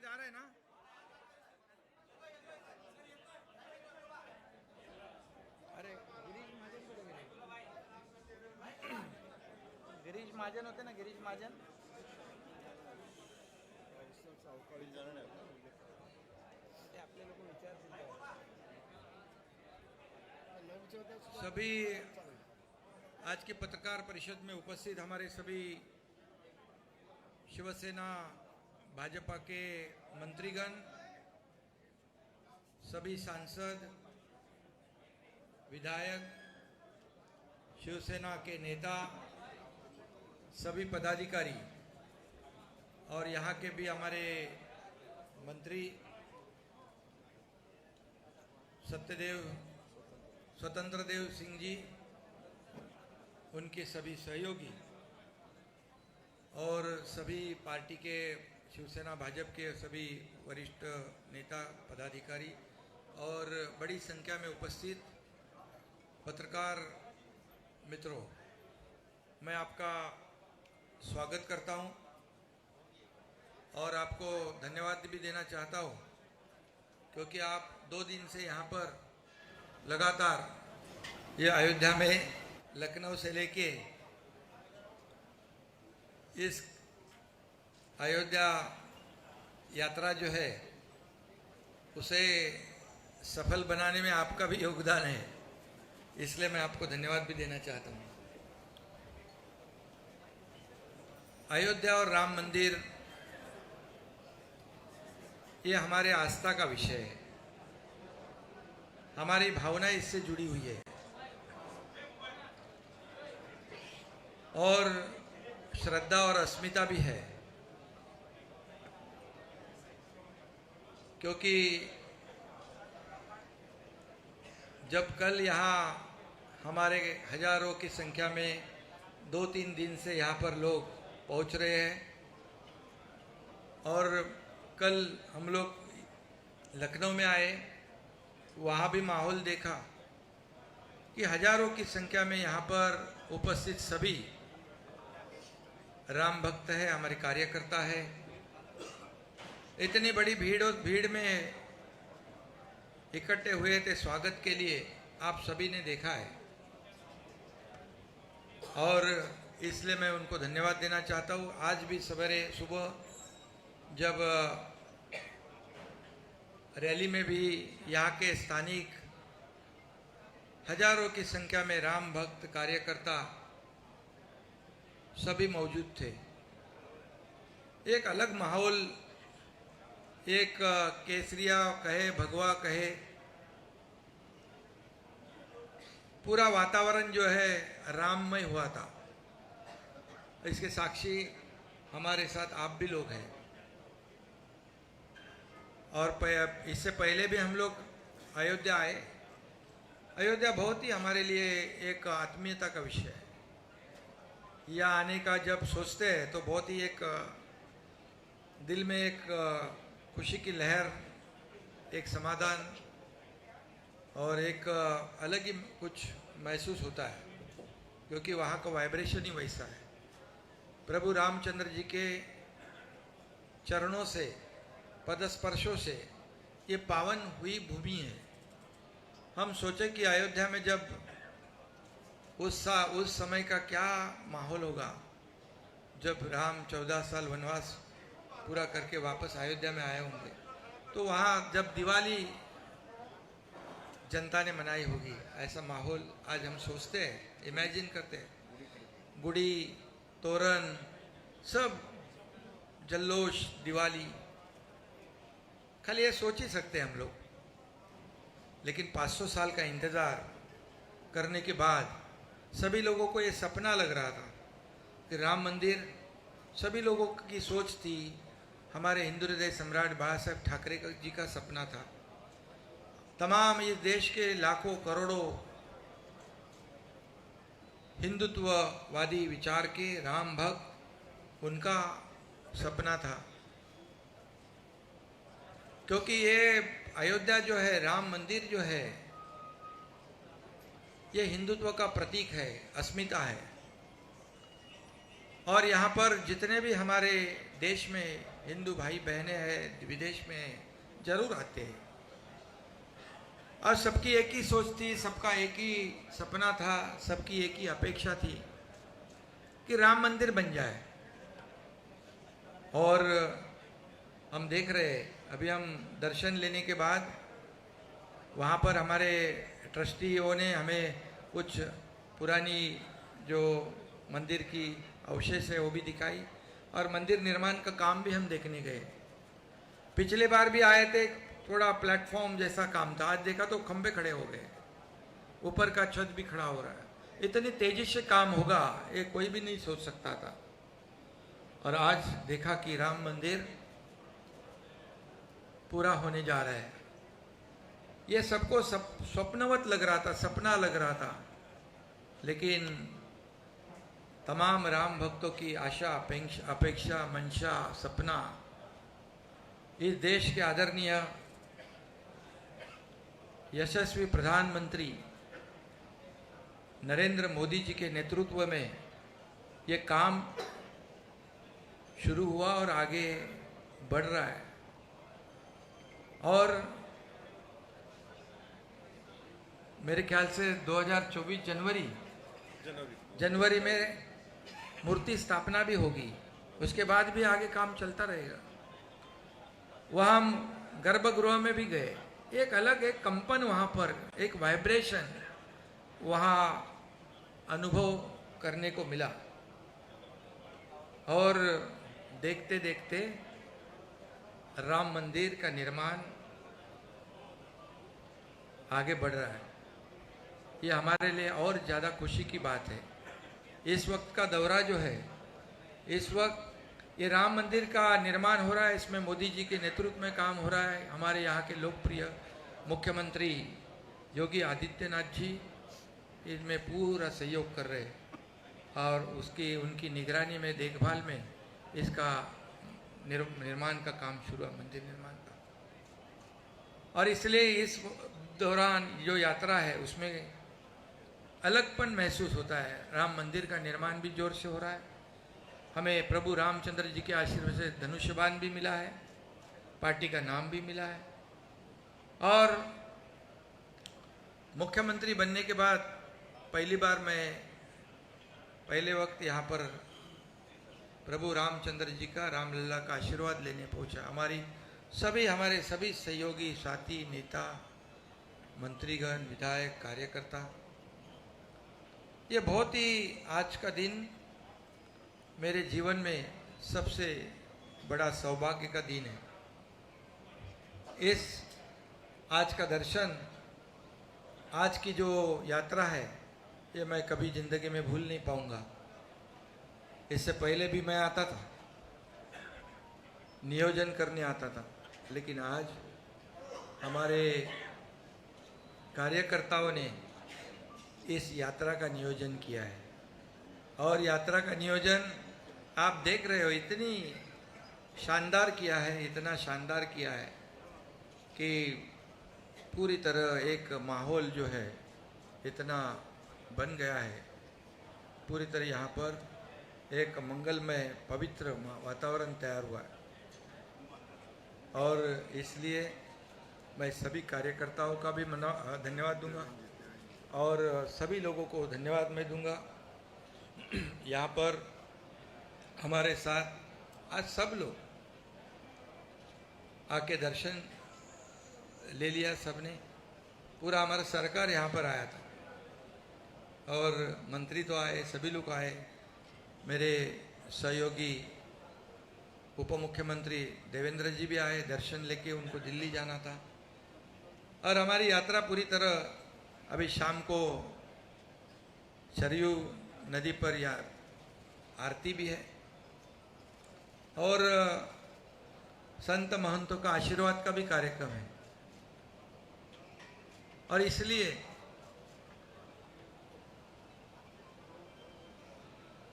आवाज आ रहा है ना? अरे गिरीश महाजन होते ना, गिरीश महाजन. ते आपले लोक विचारतील. सभी आज की पत्रकार परिषद में उपस्थित हमारे सभी शिवसेना भाजपा के मंत्रीगण, सभी सांसद, विधायक, शिवसेना के नेता, सभी पदाधिकारी और यहाँ के भी हमारे मंत्री स्वतंत्र देव सिंह जी, उनके सभी सहयोगी और सभी पार्टी के शिवसेना भाजपा के सभी वरिष्ठ नेता पदाधिकारी और बड़ी संख्या में उपस्थित पत्रकार मित्रों, मैं आपका स्वागत करता हूं और आपको धन्यवाद भी देना चाहता हूं क्योंकि आप 2 दिन से यहाँ पर लगातार ये अयोध्या में लखनऊ से लेके इस अयोध्या यात्रा जो है उसे सफल बनाने में आपका भी योगदान है, इसलिए मैं आपको धन्यवाद भी देना चाहता हूँ. अयोध्या और राम मंदिर ये हमारे आस्था का विषय है, हमारी भावना इससे जुड़ी हुई है और श्रद्धा और अस्मिता भी है, क्योंकि जब कल यहाँ हमारे हजारों की संख्या में 2-3 दिन से यहाँ पर लोग पहुँच रहे हैं और कल हम लोग लखनऊ में आए, वहाँ भी माहौल देखा कि हजारों की संख्या में यहाँ पर उपस्थित सभी राम भक्त है, हमारे कार्यकर्ता है. इतनी बड़ी भीड़ में इकट्ठे हुए थे स्वागत के लिए, आप सभी ने देखा है और इसलिए मैं उनको धन्यवाद देना चाहता हूँ. आज भी सवेरे सुबह जब रैली में भी यहाँ के स्थानिक हजारों की संख्या में राम भक्त कार्यकर्ता सभी मौजूद थे. एक अलग माहौल, एक केसरिया कहे, भगवा कहे, पूरा वातावरण जो है राममय हुआ था. इसके साक्षी हमारे साथ आप भी लोग हैं और इससे पहले भी हम लोग अयोध्या आए. अयोध्या बहुत ही हमारे लिए एक आत्मीयता का विषय है. यहाँ आने का जब सोचते हैं तो बहुत ही एक दिल में एक खुशी की लहर, एक समाधान और एक अलग ही कुछ महसूस होता है, क्योंकि वहाँ का वाइब्रेशन ही वैसा है. प्रभु रामचंद्र जी के चरणों से, पदस्पर्शों से ये पावन हुई भूमि है. हम सोचे कि अयोध्या में जब उस समय का क्या माहौल होगा जब राम 14 साल वनवास पूरा करके वापस अयोध्या में आए होंगे, तो वहाँ जब दिवाली जनता ने मनाई होगी, ऐसा माहौल आज हम सोचते हैं, इमेजिन करते हैं. गुड़ी, तोरण, सब जल्लोष, दिवाली, खाली ये सोच ही सकते हैं हम लोग. लेकिन 500 साल का इंतजार करने के बाद सभी लोगों को ये सपना लग रहा था कि राम मंदिर, सभी लोगों की सोच थी. हमारे हिंदू हृदय सम्राट बाला साहेब ठाकरे जी का सपना था. तमाम इस देश के लाखों करोड़ों हिंदुत्ववादी विचार के राम भक्त, उनका सपना था. क्योंकि ये अयोध्या जो है, राम मंदिर जो है, ये हिंदुत्व का प्रतीक है, अस्मिता है. और यहाँ पर जितने भी हमारे देश में हिंदू भाई बहनें हैं विदेश में, जरूर आते हैं। और सबकी एक ही सोच थी, सबका एक ही सपना था, सबकी एक ही अपेक्षा थी कि राम मंदिर बन जाए। और हम देख रहे हैं, अभी हम दर्शन लेने के बाद वहाँ पर हमारे ट्रस्टियों ने हमें कुछ पुरानी जो मंदिर की अवशेष है वो भी दिखाई, और मंदिर निर्माण का काम भी हम देखने गए। पिछले बार भी आए थे, थोड़ा प्लेटफॉर्म जैसा काम था, आज देखा तो खंबे खड़े हो गए, ऊपर का छत भी खड़ा हो रहा है। इतनी तेजी से काम होगा ये कोई भी नहीं सोच सकता था। और आज देखा कि राम मंदिर पूरा होने जा रहा है। ये सबको स्वप्नवत लग रहा था, सपना लग रहा था, लेकिन तमाम राम भक्तों की आशा, अपेक्षा, मंशा, सपना इस देश के आदरणीय यशस्वी प्रधानमंत्री नरेंद्र मोदी जी के नेतृत्व में ये काम शुरू हुआ और आगे बढ़ रहा है। और मेरे ख्याल से 2024 जनवरी में मूर्ति स्थापना भी होगी, उसके बाद भी आगे काम चलता रहेगा। वहाँ हम गर्भगृह में भी गए, एक अलग एक कंपन वहाँ पर, एक वाइब्रेशन वहाँ अनुभव करने को मिला। और देखते देखते राम मंदिर का निर्माण आगे बढ़ रहा है। ये हमारे लिए और ज़्यादा खुशी की बात है। इस वक्त का दौरा जो है, इस वक्त ये राम मंदिर का निर्माण हो रहा है, इसमें मोदी जी के नेतृत्व में काम हो रहा है। हमारे यहाँ के लोकप्रिय मुख्यमंत्री योगी आदित्यनाथ जी इसमें पूरा सहयोग कर रहे हैं, और उनकी निगरानी में, देखभाल में इसका निर्माण का काम शुरू है, मंदिर निर्माण का। और इसलिए इस दौरान जो यात्रा है उसमें अलगपन महसूस होता है। राम मंदिर का निर्माण भी जोर से हो रहा है। हमें प्रभु रामचंद्र जी के आशीर्वाद से धनुष्यबाण भी मिला है, पार्टी का नाम भी मिला है। और मुख्यमंत्री बनने के बाद पहली बार मैं पहले वक्त यहाँ पर प्रभु रामचंद्र जी का, रामलला का आशीर्वाद लेने पहुँचा। हमारे सभी सहयोगी, साथी, नेता, मंत्रीगण, विधायक, कार्यकर्ता, ये बहुत ही आज का दिन मेरे जीवन में सबसे बड़ा सौभाग्य का दिन है। आज का दर्शन, आज की जो यात्रा है, ये मैं कभी जिंदगी में भूल नहीं पाऊंगा। इससे पहले भी मैं आता था, नियोजन करने आता था, लेकिन आज हमारे कार्यकर्ताओं ने इस यात्रा का नियोजन किया है। और यात्रा का नियोजन आप देख रहे हो, इतनी शानदार किया है, इतना शानदार किया है कि पूरी तरह एक माहौल जो है इतना बन गया है। पूरी तरह यहाँ पर एक मंगलमय, पवित्र वातावरण तैयार हुआ है। और इसलिए मैं सभी कार्यकर्ताओं का भी धन्यवाद दूंगा, और सभी लोगों को धन्यवाद मैं दूंगा। यहाँ पर हमारे साथ आज सब लोग आके दर्शन ले लिया, सबने, पूरा हमारा सरकार यहाँ पर आया था, और मंत्री तो आए, सभी लोग आए। मेरे सहयोगी उप मुख्यमंत्री देवेंद्र जी भी आए, दर्शन लेके उनको दिल्ली जाना था। और हमारी यात्रा पूरी तरह अभी शाम को सरयू नदी पर आरती भी है, और संत महंतों का आशीर्वाद का भी कार्यक्रम है। और इसलिए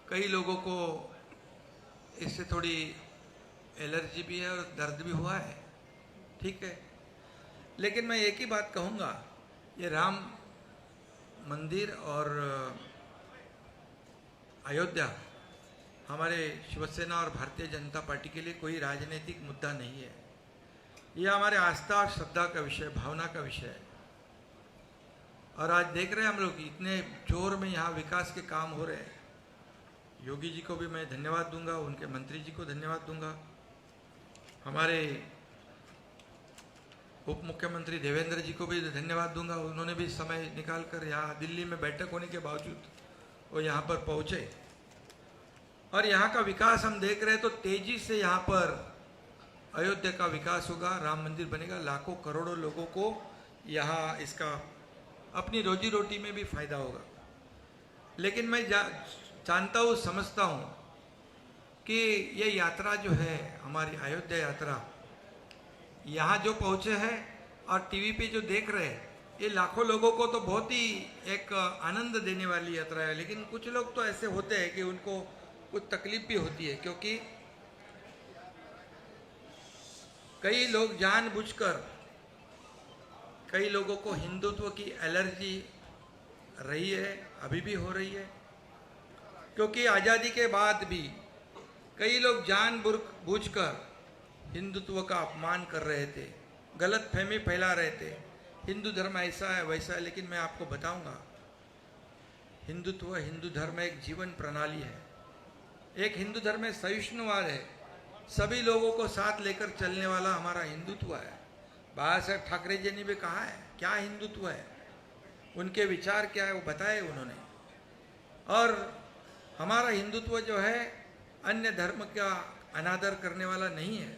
कई लोगों को इससे थोड़ी एलर्जी भी है और दर्द भी हुआ है, ठीक है। लेकिन मैं एक ही बात कहूँगा, ये राम मंदिर और अयोध्या हमारे शिवसेना और भारतीय जनता पार्टी के लिए कोई राजनीतिक मुद्दा नहीं है। यह हमारे आस्था और श्रद्धा का विषय, भावना का विषय है। और आज देख रहे हैं हम लोग इतने जोर में यहाँ विकास के काम हो रहे हैं। योगी जी को भी मैं धन्यवाद दूंगा, उनके मंत्री जी को धन्यवाद दूंगा, हमारे उप मुख्यमंत्री देवेंद्र जी को भी धन्यवाद दूंगा। उन्होंने भी समय निकालकर यहाँ दिल्ली में बैठक होने के बावजूद वो यहाँ पर पहुँचे और यहाँ का विकास हम देख रहे हैं। तो तेजी से यहाँ पर अयोध्या का विकास होगा, राम मंदिर बनेगा, लाखों करोड़ों लोगों को यहाँ इसका अपनी रोजी रोटी में भी फायदा होगा। लेकिन मैं जानता हूँ, समझता हूँ कि ये यात्रा जो है हमारी अयोध्या यात्रा, यहाँ जो पहुँचे हैं और टीवी पे जो देख रहे हैं, ये लाखों लोगों को तो बहुत ही एक आनंद देने वाली यात्रा है। लेकिन कुछ लोग तो ऐसे होते हैं कि उनको कुछ तकलीफ भी होती है, क्योंकि कई लोग जानबूझकर, कई लोगों को हिंदुत्व की एलर्जी रही है, अभी भी हो रही है, क्योंकि आज़ादी के बाद भी कई लोग जानबूझकर हिंदुत्व का अपमान कर रहे थे, गलत फहमी फैला रहे थे, हिंदू धर्म ऐसा है वैसा है। लेकिन मैं आपको बताऊंगा, हिंदुत्व, हिंदू धर्म एक जीवन प्रणाली है। एक हिंदू धर्म में सहिष्णुवाद है, सभी लोगों को साथ लेकर चलने वाला हमारा हिंदुत्व है। बाबा साहेब ठाकरे जी ने भी कहा है क्या हिंदुत्व है, उनके विचार क्या है वो बताए उन्होंने। और हमारा हिंदुत्व जो है अन्य धर्म का अनादर करने वाला नहीं है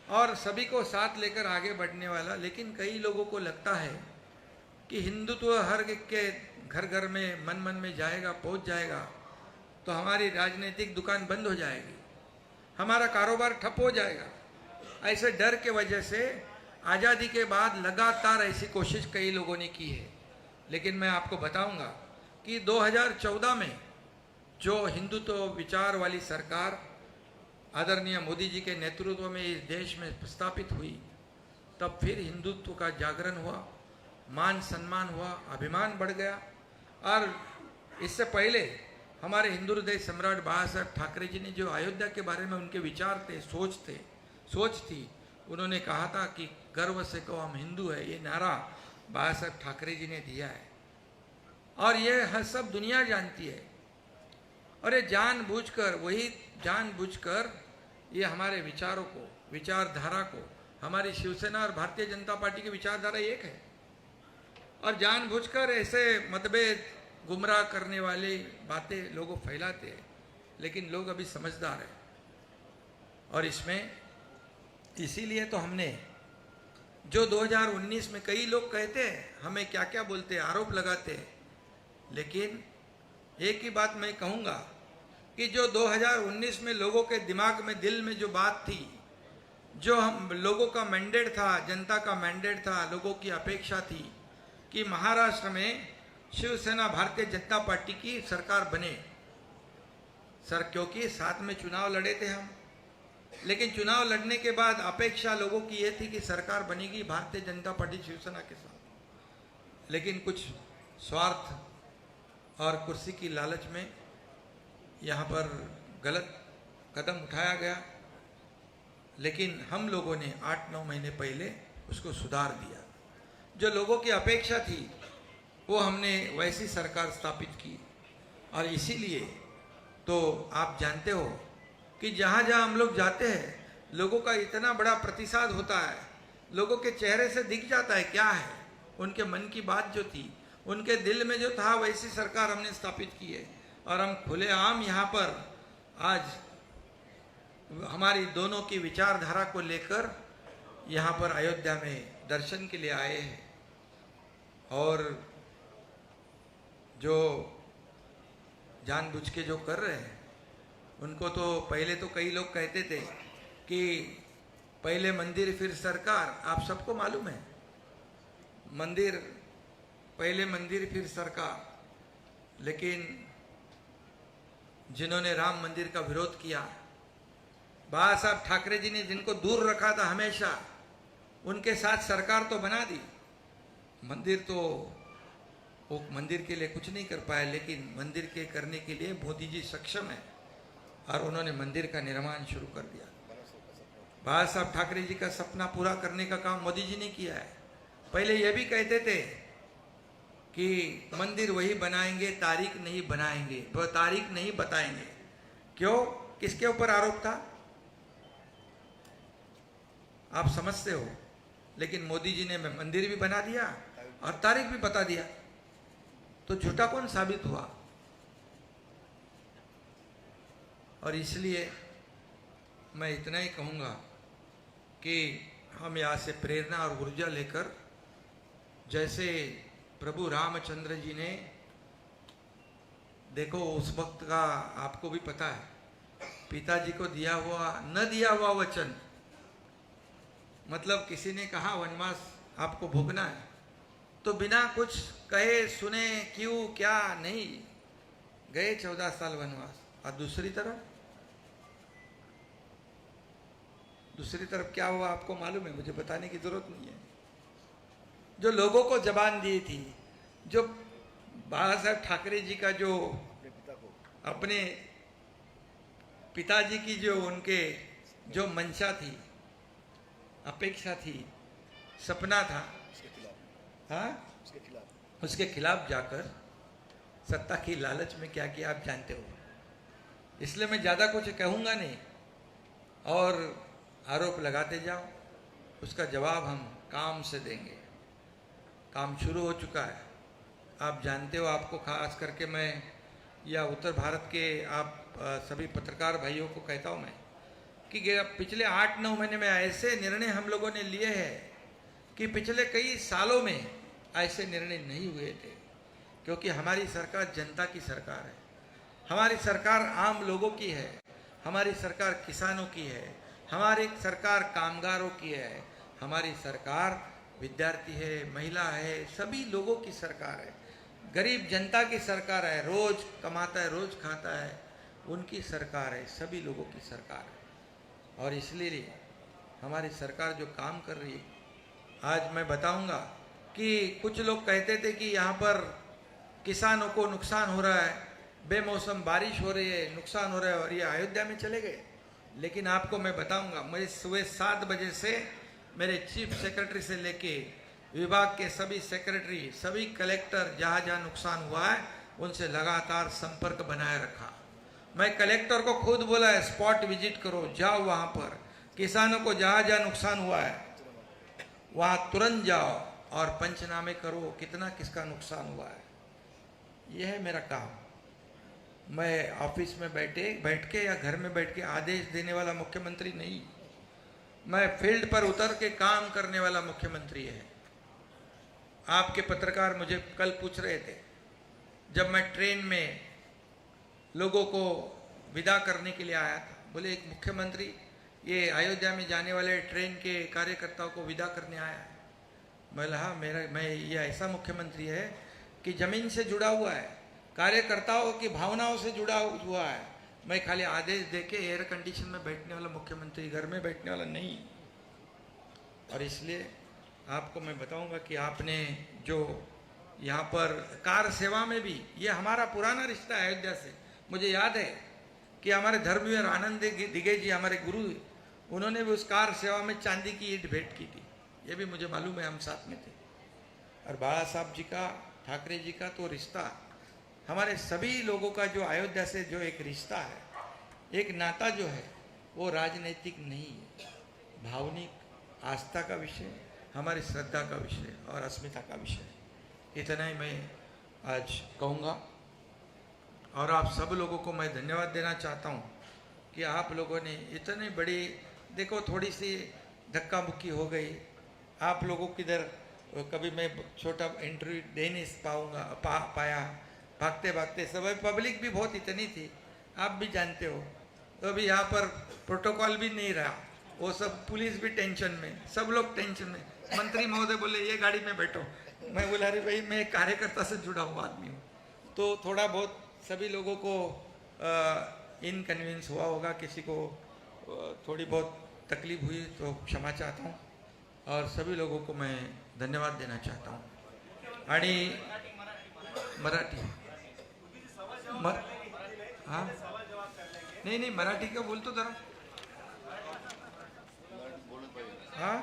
और सभी को साथ लेकर आगे बढ़ने वाला। लेकिन कई लोगों को लगता है कि हिंदुत्व हर के घर घर में, मन मन में जाएगा, पहुंच जाएगा तो हमारी राजनीतिक दुकान बंद हो जाएगी, हमारा कारोबार ठप हो जाएगा। ऐसे डर के वजह से आज़ादी के बाद लगातार ऐसी कोशिश कई लोगों ने की है। लेकिन मैं आपको बताऊंगा कि 2014 में जो हिंदुत्व विचार वाली सरकार आदरणीय मोदी जी के नेतृत्व में इस देश में स्थापित हुई, तब फिर हिंदुत्व का जागरण हुआ, मान सम्मान हुआ, अभिमान बढ़ गया। और इससे पहले हमारे हिंदू हृदय सम्राट बाबा साहेब ठाकरे जी ने जो अयोध्या के बारे में उनके विचार थे, सोच थी, उन्होंने कहा था कि गर्व से कहो हम हिंदू है, ये नारा बाबा साहेब ठाकरे जी ने दिया है और ये हर सब दुनिया जानती है। और ये जानबूझकर ये हमारे विचारों को, विचारधारा को, हमारी शिवसेना और भारतीय जनता पार्टी की विचारधारा एक है और जानबूझकर ऐसे मतभेद, गुमराह करने वाली बातें लोगों फैलाते हैं। लेकिन लोग अभी समझदार हैं और इसमें इसीलिए तो हमने जो 2019 में कई लोग कहते हैं, हमें क्या क्या बोलते हैं, आरोप लगाते हैं, लेकिन एक ही बात मैं कहूँगा कि जो 2019 में लोगों के दिमाग में, दिल में जो बात थी, जो हम लोगों का मैंडेट था, जनता का मैंडेट था, लोगों की अपेक्षा थी कि महाराष्ट्र में शिवसेना भारतीय जनता पार्टी की सरकार बने। क्योंकि साथ में चुनाव लड़े थे हम, लेकिन चुनाव लड़ने के बाद अपेक्षा लोगों की ये थी कि सरकार बनेगी भारतीय जनता पार्टी शिवसेना के साथ। लेकिन कुछ स्वार्थ और कुर्सी की लालच में यहाँ पर गलत कदम उठाया गया। लेकिन हम लोगों ने 8-9 महीने पहले उसको सुधार दिया। जो लोगों की अपेक्षा थी वो हमने वैसी सरकार स्थापित की। और इसीलिए तो आप जानते हो कि जहाँ जहाँ हम लोग जाते हैं, लोगों का इतना बड़ा प्रतिसाद होता है, लोगों के चेहरे से दिख जाता है क्या है, उनके मन की बात जो थी, उनके दिल में जो था, वैसी सरकार हमने स्थापित की है। और हम खुलेआम यहाँ पर आज हमारी दोनों की विचारधारा को लेकर यहाँ पर अयोध्या में दर्शन के लिए आए हैं। और जो जानबूझ के जो कर रहे हैं उनको तो पहले तो कई लोग कहते थे कि पहले मंदिर फिर सरकार। आप सबको मालूम है, पहले मंदिर फिर सरकार। लेकिन जिन्होंने राम मंदिर का विरोध किया, बाबा साहब ठाकरे जी ने जिनको दूर रखा था हमेशा, उनके साथ सरकार तो बना दी। मंदिर तो वो मंदिर के लिए कुछ नहीं कर पाए, लेकिन मंदिर के करने के लिए मोदी जी सक्षम है। और उन्होंने मंदिर का निर्माण शुरू कर दिया। बाला साहब ठाकरे जी का सपना पूरा करने का काम मोदी जी ने किया है। पहले ये भी कहते थे कि मंदिर वही बनाएंगे, तारीख नहीं बनाएंगे, वो तारीख नहीं बताएंगे। क्यों? किसके ऊपर आरोप था? आप समझते हो। लेकिन मोदी जी ने मंदिर भी बना दिया और तारीख भी बता दिया, तो झूठा कौन साबित हुआ? और इसलिए मैं इतना ही कहूँगा कि हम यहाँ से प्रेरणा और ऊर्जा लेकर, जैसे प्रभु रामचंद्र जी ने, देखो उस वक्त का आपको भी पता है, पिताजी को दिया हुआ न दिया हुआ वचन, मतलब किसी ने कहा वनवास आपको भोगना है, तो बिना कुछ कहे सुने क्यों क्या नहीं गए 14 साल वनवास। और दूसरी तरफ क्या हुआ आपको मालूम है, मुझे बताने की जरूरत नहीं है। जो लोगों को जबान दी थी, जो बाला साहब ठाकरे जी का जो अपने पिताजी की जो उनके जो मंशा थी, अपेक्षा थी, सपना था, हाँ, उसके खिलाफ जाकर सत्ता की लालच में क्या किया आप जानते हो। इसलिए मैं ज़्यादा कुछ कहूँगा नहीं, और आरोप लगाते जाओ, उसका जवाब हम काम से देंगे। काम शुरू हो चुका है, आप जानते हो। आपको खास करके मैं या उत्तर भारत के आप सभी पत्रकार भाइयों को कहता हूँ मैं कि पिछले 8-9 महीने में ऐसे निर्णय हम लोगों ने लिए हैं कि पिछले कई सालों में ऐसे निर्णय नहीं हुए थे। क्योंकि हमारी सरकार जनता की सरकार है, हमारी सरकार आम लोगों की है, हमारी सरकार किसानों की है, हमारी सरकार कामगारों की है, हमारी सरकार विद्यार्थी है, महिला है, सभी लोगों की सरकार है, गरीब जनता की सरकार है, रोज कमाता है रोज खाता है, उनकी सरकार है, सभी लोगों की सरकार है। और इसलिए हमारी सरकार जो काम कर रही है, आज मैं बताऊंगा कि कुछ लोग कहते थे कि यहाँ पर किसानों को नुकसान हो रहा है, बेमौसम बारिश हो रही है, नुकसान हो रहा है, और ये अयोध्या में चले गए। लेकिन आपको मैं बताऊंगा, मुझे सुबह 7 बजे से मेरे चीफ सेक्रेटरी से लेके विभाग के सभी सेक्रेटरी, सभी कलेक्टर, जहाँ जहाँ नुकसान हुआ है उनसे लगातार संपर्क बनाए रखा। मैं कलेक्टर को खुद बोला है, स्पॉट विजिट करो, जाओ वहाँ पर, किसानों को जहाँ जहाँ नुकसान हुआ है वहाँ तुरंत जाओ और पंचनामे करो, कितना किसका नुकसान हुआ है। यह है मेरा काम। मैं ऑफिस में बैठ के या घर में बैठ के आदेश देने वाला मुख्यमंत्री नहीं, मैं फील्ड पर उतर के काम करने वाला मुख्यमंत्री है। आपके पत्रकार मुझे कल पूछ रहे थे, जब मैं ट्रेन में लोगों को विदा करने के लिए आया था, बोले एक मुख्यमंत्री ये अयोध्या में जाने वाले ट्रेन के कार्यकर्ताओं को विदा करने आया है। मैं ये ऐसा मुख्यमंत्री है कि जमीन से जुड़ा हुआ है, कार्यकर्ताओं की भावनाओं से जुड़ा हुआ है। मैं खाली आदेश देके एयर कंडीशन में बैठने वाला मुख्यमंत्री, घर में बैठने वाला नहीं। और इसलिए आपको मैं बताऊंगा कि आपने जो यहाँ पर कार सेवा में भी, ये हमारा पुराना रिश्ता है अयोध्या से। मुझे याद है कि हमारे धर्मवीर आनंद दिगे जी, हमारे गुरु, उन्होंने भी उस कार सेवा में चांदी की ईंट भेंट की थी। ये भी मुझे मालूम है, हम साथ में थे। और बाला साहब जी का, ठाकरे जी का तो रिश्ता, हमारे सभी लोगों का जो अयोध्या से जो एक रिश्ता है, एक नाता जो है, वो राजनीतिक नहीं है, भावनिक आस्था का विषय, हमारी श्रद्धा का विषय और अस्मिता का विषय। इतना ही मैं आज कहूँगा। और आप सब लोगों को मैं धन्यवाद देना चाहता हूँ कि आप लोगों ने इतनी बड़ी, देखो थोड़ी सी धक्का मुक्की हो गई, आप लोगों की इधर कभी मैं छोटा इंटरव्यू दे नहीं पाया, भागते भागते सब, पब्लिक भी बहुत इतनी थी, आप भी जानते हो। तो अभी यहाँ पर प्रोटोकॉल भी नहीं रहा, वो सब पुलिस भी टेंशन में, सब लोग टेंशन में। मंत्री महोदय बोले ये गाड़ी में बैठो, मैं बोला अरे भाई मैं कार्यकर्ता से जुड़ा हुआ आदमी हूँ। तो थोड़ा बहुत सभी लोगों को इनकन्वीनियंस हुआ होगा, किसी को थोड़ी बहुत तकलीफ हुई तो क्षमा चाहता हूँ, और सभी लोगों को मैं धन्यवाद देना चाहता हूँ। आणि मराठी हाँ नहीं नहीं मराठी का बोलतो जरा हा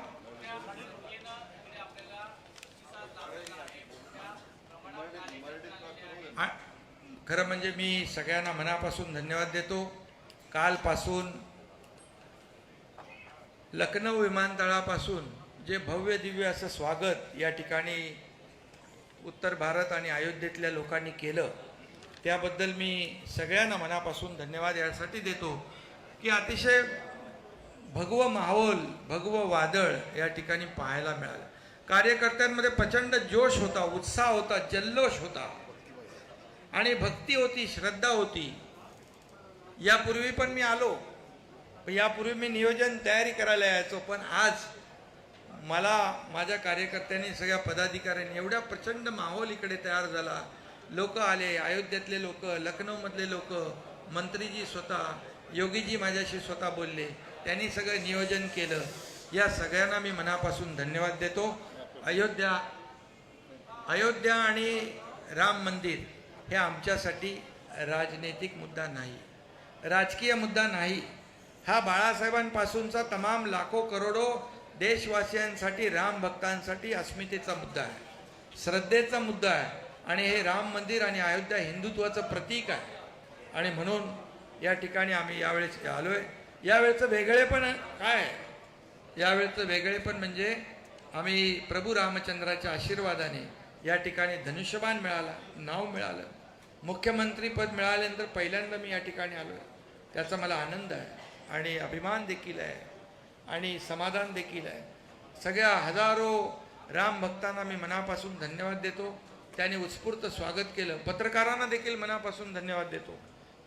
खरं म्हणजे मी सगळ्यांना मनापासून धन्यवाद देतो. कालपासून लखनौ विमानतळापासून जे भव्य दिव्य असं स्वागत या ठिकाणी उत्तर भारत आणि अयोध्येतल्या लोकांनी केलं त्याबद्दल मी सगळ्यांना मनापासून धन्यवाद यासाठी देतो की अतिशय भगवं माहोल भगवं वादळ या ठिकाणी पाहायला मिळालं. कार्यकर्त्यांमध्ये प्रचंड जोश होता, उत्साह होता, जल्लोष होता आणि भक्ती होती, श्रद्धा होती. यापूर्वी पण मी आलो, यापूर्वी मी नियोजन तयारी करायला यायचो, पण आज मला माझ्या कार्यकर्त्यांनी सगळ्या पदाधिकाऱ्यांनी एवढा प्रचंड माहोल इकडे तयार झाला. लोक आले, अयोध्येतले लोक, लखनौमधले लोक, मंत्रीजी स्वतः, योगीजी माझ्याशी स्वतः बोलले, त्यांनी सगळं नियोजन केलं. या सगळ्यांना मी मनापासून धन्यवाद देतो. अयोध्या आणि राम मंदिर हे आमच्यासाठी राजनैतिक मुद्दा नाही, राजकीय मुद्दा नाही. हा बाळासाहेबांपासूनचा तमाम लाखो करोडो देशवासियांसाठी, राम भक्तांसाठी अस्मितेचा मुद्दा आहे, श्रद्धेचा मुद्दा आहे. आणि हे राम मंदिर आणि अयोध्या हिंदुत्वाचं प्रतीक आहे. आणि म्हणून या ठिकाणी आम्ही यावेळेस आलोय. यावेळेचं वेगळेपण काय आहे? यावेळेचं वेगळेपण म्हणजे आम्ही प्रभू रामचंद्राच्या आशीर्वादाने या ठिकाणी धनुष्यबाण मिळाला, नाव मिळालं, मुख्यमंत्री पद मिळाल्यानंतर पहिल्यांदा मी या ठिकाणी आलोय. त्याचा मला आनंद आहे आणि अभिमान देखील आहे आणि समाधान देखील आहे. सगळ्या हजारो राम भक्तांना मी मनापासून धन्यवाद देतो. त्याने उत्स्फूर्त स्वागत केलं. पत्रकारांना देखील मनापासून धन्यवाद देतो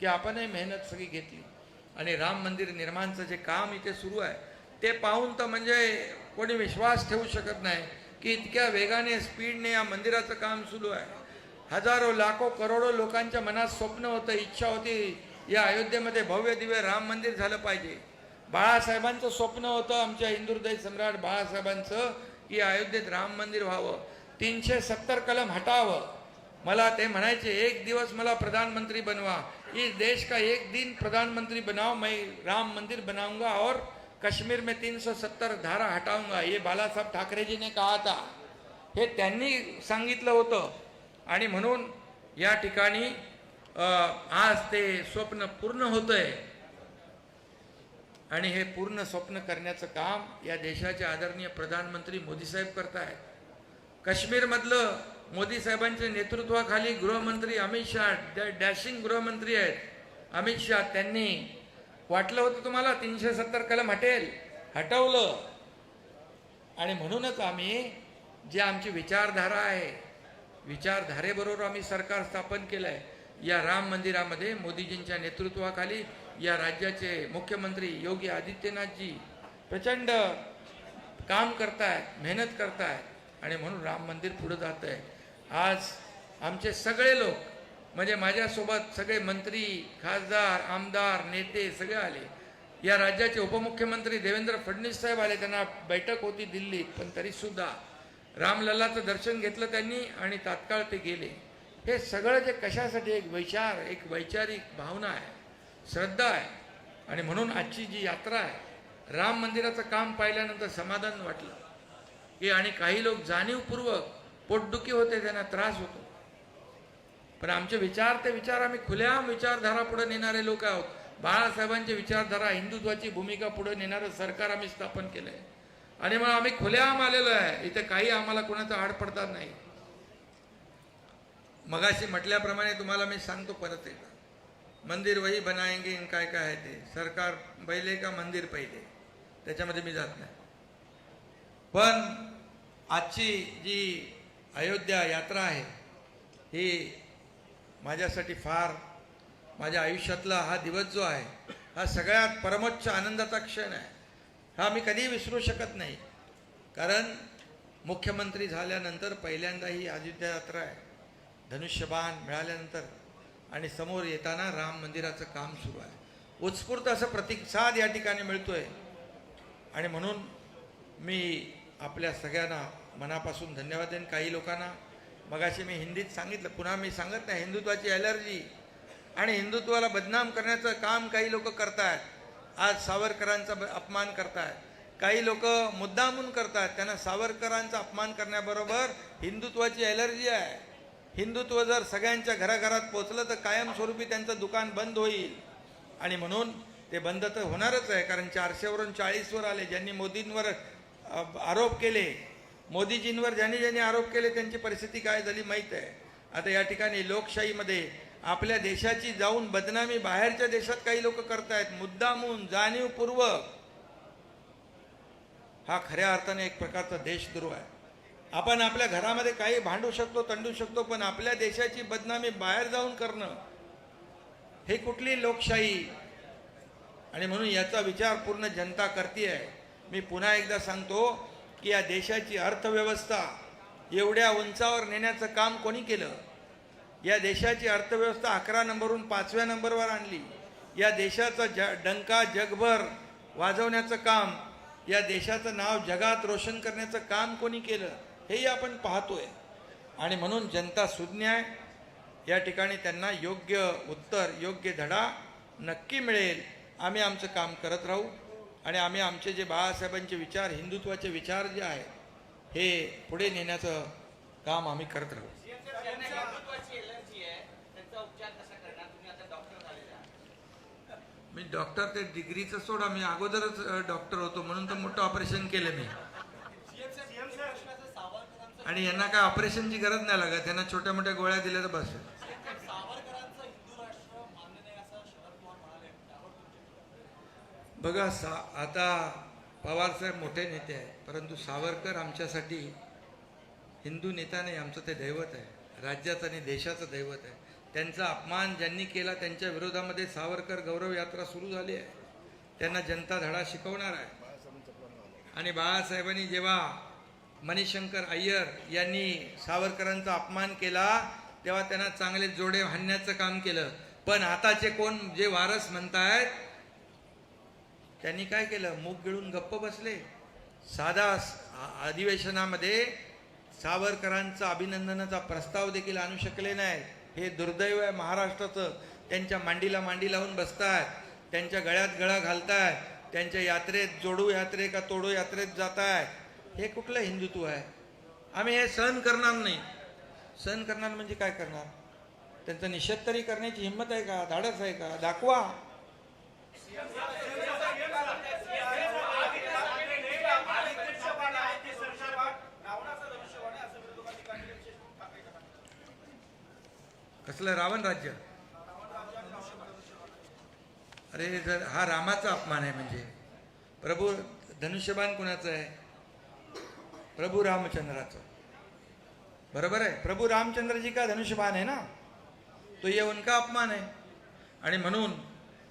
की आपणही मेहनत सगळी घेतली आणि राम मंदिर निर्माणचं जे काम इथे सुरू आहे ते पाहून तर म्हणजे कोणी विश्वास ठेवू शकत नाही की इतक्या वेगाने स्पीडने या मंदिराचं काम सुरू आहे. हजारो लाखो करोडो लोकांच्या मनात स्वप्न होतं, इच्छा होती या अयोध्येमध्ये भव्य दिव्य राम मंदिर झालं पाहिजे. बाळासाहेबांचं स्वप्न होतं, आमच्या हिंदुहृदय सम्राट बाळासाहेबांचं, की अयोध्येत राम मंदिर व्हावं, 370 कलम हटावं. मला ते म्हणायचे एक दिवस मला प्रधानमंत्री बनवा, इस देश का एक दिन प्रधानमंत्री बनाओ, मैं राम मंदिर बनाऊंगा और कश्मीर में 370 धारा हटाऊंगा. ये बाळासाहेब ठाकरे जी ने कहा था. हे त्यांनी सांगितलं होतं. आणि म्हणून या ठिकाणी आज ते स्वप्न पूर्ण होतंय आणि हे पूर्ण स्वप्न करण्याचं काम या देशाचे आदरणीय प्रधानमंत्री मोदी साहेब करतायत. काश्मीरमधलं मोदी साहेबांच्या नेतृत्वाखाली गृहमंत्री अमित शहा, डॅशिंग गृहमंत्री आहेत अमित शहा, त्यांनी वाटलं होतं तुम्हाला 370 कलम हटेल, हटवलं. आणि म्हणूनच आम्ही जे आमची विचारधारा आहे, विचारधारेबरोबर आम्ही सरकार स्थापन केलं आहे. या राम मंदिरामध्ये मोदीजींच्या नेतृत्वाखाली या राज्याचे मुख्यमंत्री योगी आदित्यनाथजी प्रचंड काम करतायत, मेहनत करतायत आणि म्हणून राम मंदिर पुढे जात आहे. आज आमचे सगळे लोक म्हणजे माझ्यासोबत सगळे मंत्री, खासदार, आमदार, नेते सगळे आले. या राज्याचे उपमुख्यमंत्री देवेंद्र फडणवीस साहेब आले, त्यांना बैठक होती दिल्लीत, पण तरीसुद्धा रामलल्लाचं दर्शन घेतलं त्यांनी आणि तात्काळ ते गेले. हे सगळं जे कशासाठी एक विचार, एक वैचारिक भावना आहे, श्रद्धा आहे. आणि म्हणून आजची जी यात्रा आहे, राम मंदिराचं काम पाहिल्यानंतर समाधान वाटलं की आणि काही लोक जाणीवपूर्वक पोटदुखी होते, त्यांना त्रास होतो, पण आमचे विचार ते विचार आम्ही खुल्याम विचारधारा पुढे नेणारे लोक आहोत. बाळासाहेबांची विचारधारा, हिंदुत्वाची भूमिका पुढे नेणारं सरकार आम्ही स्थापन केलं आहे आणि मग आम्ही खुल्याम आलेलो आहे. इथे काही आम्हाला कोणाचं आड पडतात नाही. मगाशी म्हटल्याप्रमाणे तुम्हाला मी सांगतो परत एकदा, मंदिर वही बनाएंगे काय काय आहे ते, सरकार पहिले का मंदिर पहिले, त्याच्यामध्ये मी जात नाही. पण आजची जी अयोध्या यात्रा आहे ही माझ्यासाठी फार, माझ्या आयुष्यातला हा दिवस जो आहे हा सगळ्यात परमोच्च आनंदाचा क्षण आहे. हा मी कधीही विसरू शकत नाही. कारण मुख्यमंत्री झाल्यानंतर पहिल्यांदा ही अयोध्या यात्रा आहे. धनुष्यबाण मिळाल्यानंतर आणि समोर येताना राम मंदिराचं काम सुरू आहे. उत्स्फूर्त असं प्रतिसाद या ठिकाणी मिळतोय आणि म्हणून मी आपल्या सगळ्यांना मनापासून धन्यवाद देईन. काही लोकांना मगाशी मी हिंदीत सांगितलं, पुन्हा मी सांगत नाही, हिंदुत्वाची ॲलर्जी आणि हिंदुत्वाला बदनाम करण्याचं काम काही लोक करतायत. आज सावरकरांचा अपमान करतायत, काही लोक मुद्दामून करतात. त्यांना सावरकरांचा अपमान करण्याबरोबर हिंदुत्वाची ॲलर्जी आहे. हिंदुत्व जर सगळ्यांच्या घराघरात पोचलं तर कायमस्वरूपी त्यांचं दुकान बंद होईल. आणि म्हणून ते बंद तर होणारच आहे, कारण 400वरून 40वर आले. ज्यांनी मोदींवर आरोप केले, मोदीजींवर ज्यांनी ज्यांनी आरोप केले त्यांची परिस्थिती काय झाली माहीत आहे. आता या ठिकाणी लोकशाहीमध्ये आपल्या देशाची जाऊन बदनामी बाहेरच्या देशात काही लोक करतायत, मुद्दामून जाणीवपूर्वक. हा खऱ्या अर्थाने एक प्रकारचा देशद्रोह आहे. आपण आपल्या घरामध्ये काही भांडू शकतो, तंडू शकतो, पण आपल्या देशाची बदनामी बाहेर जाऊन करणं हे कुठली लोकशाही? आणि म्हणून याचा विचार पूर्ण जनता करते. मी पुन्हा एकदा सांगतो की या देशाची अर्थव्यवस्था एवढ्या उंचावर नेण्याचं काम कोणी केलं? या देशाची अर्थव्यवस्था 11 नंबरवरून 5व्या नंबरवर आणली. या देशाचा डंका जगभर वाजवण्याचं काम, या देशाचं नाव जगात रोशन करण्याचं काम कोणी केलं हेही आपण पाहतोय. आणि म्हणून जनता सुज्ञ आहे. या ठिकाणी त्यांना योग्य उत्तर, योग्य धडा नक्की मिळेल. आम्ही आमचं काम करत राहू आणि आम्ही आमचे जे बाळासाहेबांचे विचार, हिंदुत्वाचे विचार जे आहे हे पुढे नेण्याचं काम आम्ही करत राहू. मी डॉक्टर, ते डिग्रीचं सोडा, मी अगोदरच डॉक्टर होतो म्हणून तर मोठं ऑपरेशन केलं मी. आणि यांना काय ऑपरेशनची गरज नाही लागत, त्यांना छोट्या मोठ्या गोळ्या दिल्या तर बस. बघा आता पवारसाहेब मोठे नेते आहेत, परंतु सावरकर आमच्यासाठी हिंदू नेता नाही, आमचं ते दैवत आहे, राज्याचं आणि देशाचं दैवत आहे. त्यांचा अपमान ज्यांनी केला त्यांच्या विरोधामध्ये सावरकर गौरव यात्रा सुरू झाली आहे. त्यांना जनता धडा शिकवणार आहे. आणि बाळासाहेबांनी जेव्हा मणिशंकर अय्यर यांनी सावरकरांचा अपमान केला तेव्हा त्यांना चांगले जोडे हाणण्याचं काम केलं. पण आताचे कोण जे वारस म्हणतायत त्यांनी काय केलं? मूग गिळून गप्प बसले. साधा अधिवेशनामध्ये सावरकरांचा अभिनंदनाचा प्रस्ताव देखील आणू शकले नाही. हे दुर्दैव आहे महाराष्ट्राचं. त्यांच्या मांडीला मांडी लावून बसतात, त्यांच्या गळ्यात गळा घालतायत, त्यांच्या यात्रेत जोडू यात्रे का तोडू यात्रेत जातायत. हे कुठलं हिंदुत्व आहे? आम्ही हे सहन करणार नाही. सहन करणार म्हणजे काय करणार? त्यांचा निषेध तरी करण्याची हिंमत आहे का? धाडस आहे का? दाखवा. कसलं रावण राज्य? अरे जर हा रामाचा अपमान आहे म्हणजे प्रभू धनुष्यबाण कुणाचं आहे? प्रभू रामचंद्राचं. बरोबर आहे, प्रभू रामचंद्र जी का धनुष्यबाण है ना, तो ये उनका अपमान है. आणि म्हणून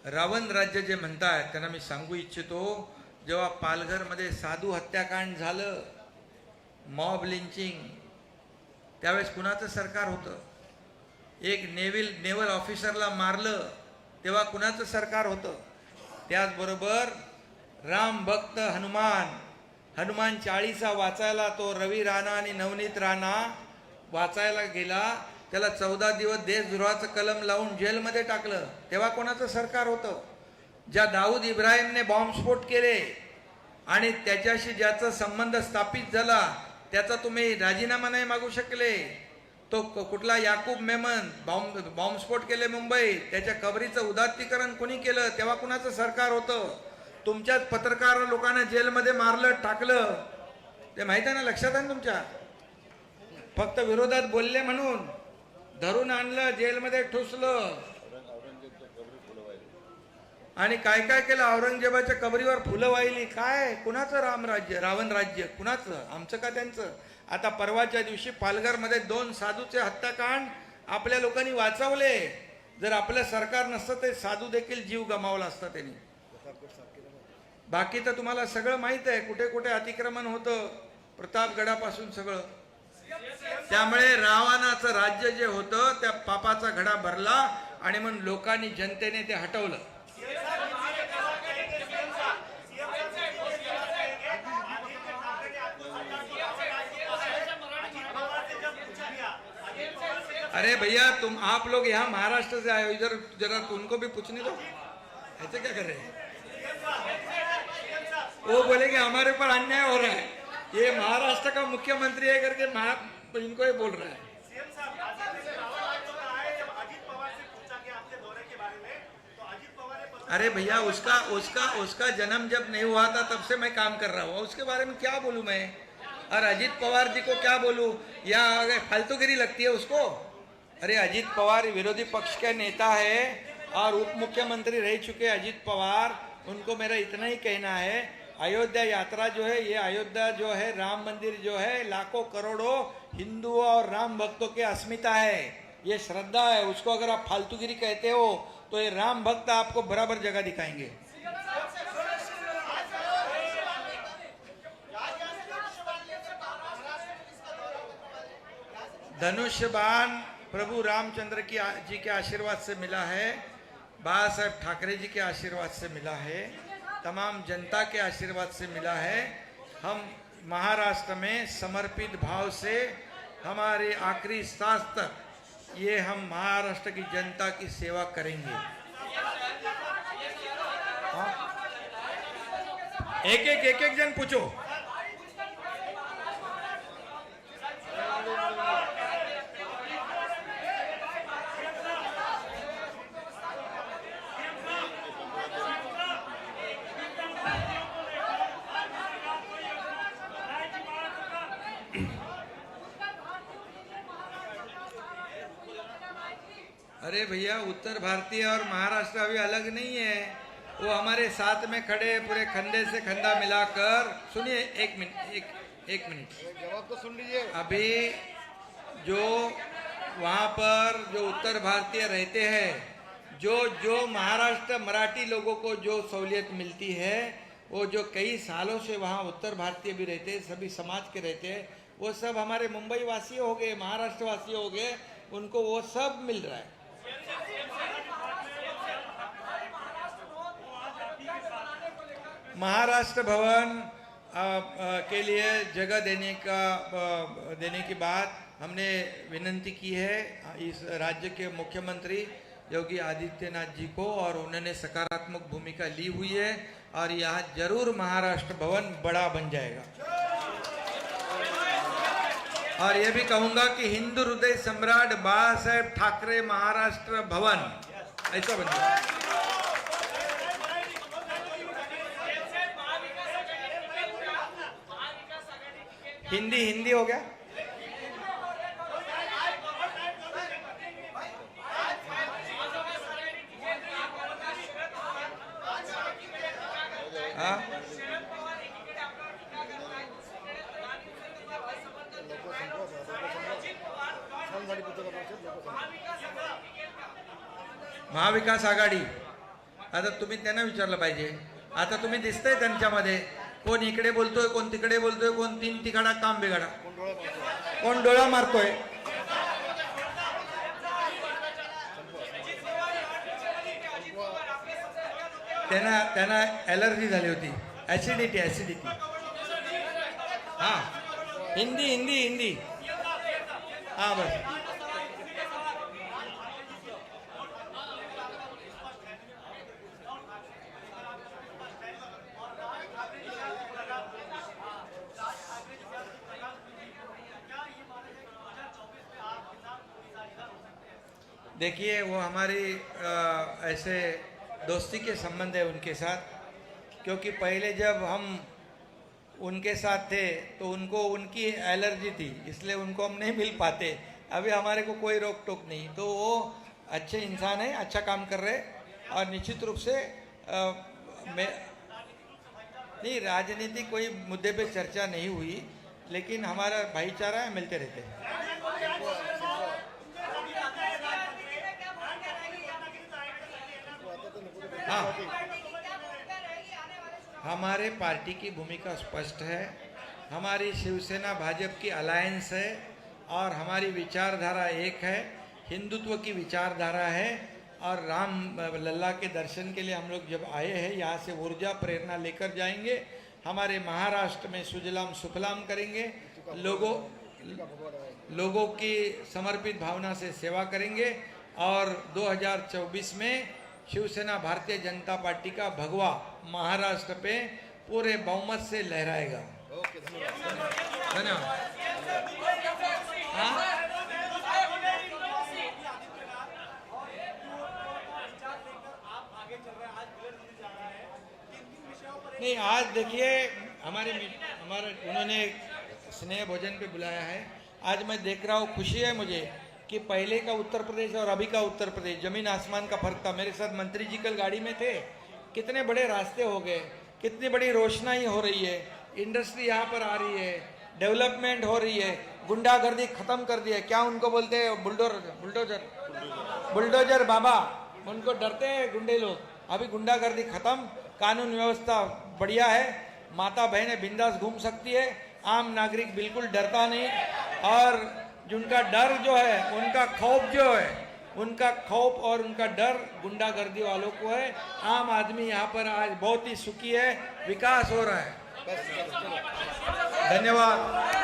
रावण राज्य जे म्हणतायत त्यांना मी सांगू इच्छितो, जेव्हा पालघरमध्ये साधू हत्याकांड झालं, मॉब लिंचिंग, त्यावेळेस कुणाचं सरकार होतं? एक नेव्हल ऑफिसरला मारलं तेव्हा कुणाचं सरकार होतं? त्याचबरोबर राम भक्त हनुमान 40 वाचायला तो रवी राणा आणि नवनीत राणा वाचायला गेला, त्याला 14 दिवस देशद्रोहाचं कलम लावून जेलमध्ये टाकलं, तेव्हा कोणाचं सरकार होतं? ज्या दाऊद इब्राहिमने बॉम्बस्फोट केले आणि त्याच्याशी ज्याचा संबंध स्थापित झाला त्याचा तुम्ही राजीनामा नाही मागू शकले. तो कुठला याकूब मेमन बॉम्बस्फोट केले मुंबईत, त्याच्या कबरीचं उदात्तीकरण कोणी केलं? तेव्हा कुणाचं सरकार होतं? तुमच्याच पत्रकार लोकांना जेलमध्ये मारलं, टाकलं, ते माहिती आहे ना, लक्षात आहे ना तुमच्या? फक्त विरोधात बोलले म्हणून धरून आणलं, जेलमध्ये ठुसलं आणि काय काय केलं? औरंगजेबाच्या कबरीवर फुलं वाहिली. काय? कुणाचं रामराज्य, रावण राज्य कुणाचं? आमचं का त्यांचं? आता परवाच्या दिवशी पालघरमध्ये 2 साधूचे हत्याकांड आपल्या लोकांनी वाचवले. जर आपलं सरकार नसतं ते साधू देखील जीव गमावला असता त्यांनी. बाकी तर तुम्हाला सगळं माहित आहे, कुठे कुठे अतिक्रमण होतं, प्रतापगडापासून सगळं. त्यामुळे रावणाचं राज्य जे होतं त्या पापाचा घडा भरला आणि म्हणून लोकांनी, जनतेने ते हटवलं. अरे भैया तुम आप लोग यहाँ महाराष्ट्र से आए हो, इधर जरा उनको भी पूछने दो, ऐसे क्या कर रहे हैं? वो बोले कि हमारे ऊपर अन्याय हो रहा है, ये महाराष्ट्र का मुख्यमंत्री है करके इनको ही बोल रहा है। अरे भैया उसका उसका उसका जन्म जब नहीं हुआ था तब से मैं काम कर रहा हूँ, उसके बारे में क्या बोलूँ मैं? और अजीत पवार जी को क्या बोलूँ? या अगर फालतूगिरी लगती है उसको? अरे अजीत पवार विरोधी पक्ष के नेता है और उप मुख्यमंत्री रह चुके अजीत पवार, उनको मेरा इतना ही कहना है, अयोध्या यात्रा जो है, ये अयोध्या जो है, राम मंदिर जो है, लाखों करोड़ों हिंदुओं और राम भक्तों की अस्मिता है, ये श्रद्धा है। उसको अगर आप फालतूगिरी कहते हो तो ये राम भक्त आपको बराबर जगह दिखाएंगे। धनुष्य बाण प्रभु रामचंद्र जी के आशीर्वाद से मिला है, बाबा साहेब ठाकरे जी के आशीर्वाद से मिला है, तमाम जनता के आशीर्वाद से मिला है। हम महाराष्ट्र में समर्पित भाव से हमारे आखिरी सांस तक ये हम महाराष्ट्र की जनता की सेवा करेंगे। हाँ? एक एक जन पूछो। अरे भैया उत्तर भारतीय और महाराष्ट्र अभी अलग नहीं है, वो हमारे साथ में खड़े पूरे खंडे से खंडा मिलाकर। सुनिए एक मिनट जवाब तो सुन लीजिए। अभी जो वहाँ पर जो उत्तर भारतीय रहते हैं, जो महाराष्ट्र मराठी लोगों को जो सहूलियत मिलती है, वो जो कई सालों से वहाँ उत्तर भारतीय भी रहते हैं, सभी समाज के रहते हैं, वो सब हमारे मुंबई वासी हो गए, महाराष्ट्र वासी हो गए, उनको वो सब मिल रहा है। महाराष्ट्र भवन के लिए जगह देने की बात हमने विनंती की है इस राज्य के मुख्यमंत्री योगी आदित्यनाथ जी को, और उन्होंने सकारात्मक भूमिका ली हुई है और यहाँ जरूर महाराष्ट्र भवन बड़ा बन जाएगा। और ये भी कहूंगा कि हिंदू हृदय सम्राट बाबा साहेब ठाकरे महाराष्ट्र भवन ऐसा बन जाएगा। हिंदी हो गया। हाँ महाविकास आघाडी, आता तुम्ही त्यांना विचारलं पाहिजे। आता तुम्ही दिसतंय त्यांच्यामध्ये कोण इकडे बोलतोय, कोण तिकडे बोलतोय, कोण तीन तिकडा काम बिघडा, कोण डोळा मारतोय। त्यांना ॲलर्जी झाली होती, ऍसिडिटी। हाँ हिंदी हाँ बस। देखिए वो हमारी ऐसे दोस्ती के संबंध है उनके साथ, क्योंकि पहले जब हम उनके साथ थे तो उनको उनकी एलर्जी थी, इसलिए उनको हम नहीं मिल पाते। अभी हमारे को कोई रोक टोक नहीं, तो वो अच्छे इंसान है, अच्छा काम कर रहे, और निश्चित रूप से नहीं राजनीति कोई मुद्दे पे चर्चा नहीं हुई, लेकिन हमारा भाईचारा है, मिलते रहते हैं। हाँ हमारे पार्टी की भूमिका स्पष्ट है, हमारी शिवसेना भाजपा की अलायंस है और हमारी विचारधारा एक है, हिंदुत्व की विचारधारा है। और राम लल्ला के दर्शन के लिए हम लोग जब आए हैं, यहाँ से ऊर्जा प्रेरणा लेकर जाएंगे, हमारे महाराष्ट्र में सुजलाम सुफलाम करेंगे, लोगों की समर्पित भावना से सेवा करेंगे और 2024 में शिवसेना भारतीय जनता पार्टी का भगवा महाराष्ट्र पे पूरे बहुमत से लहराएगा। धन्यवाद। हाँ? नहीं, आज देखिए हमारे उन्होंने स्नेह भोजन पे बुलाया है। आज मैं देख रहा हूँ, खुशी है मुझे कि पहले का उत्तर प्रदेश और अभी का उत्तर प्रदेश जमीन आसमान का फर्क था। मेरे साथ मंत्री जी कल गाड़ी में थे, कितने बड़े रास्ते हो गए, कितनी बड़ी रोशनाई हो रही है, इंडस्ट्री यहाँ पर आ रही है, डेवलपमेंट हो रही है, गुंडागर्दी खत्म कर दी है। क्या उनको बोलते हैं? बुलडोजर बाबा, उनको डरते हैं गुंडे लोग। अभी गुंडागर्दी खत्म, कानून व्यवस्था बढ़िया है, माता बहनें बिंदास घूम सकती है, आम नागरिक बिल्कुल डरता नहीं। और जिनका डर जो है, उनका खौफ जो है, उनका खौफ और उनका डर गुंडागर्दी वालों को है। आम आदमी यहाँ पर आज बहुत ही सुखी है, विकास हो रहा है। धन्यवाद।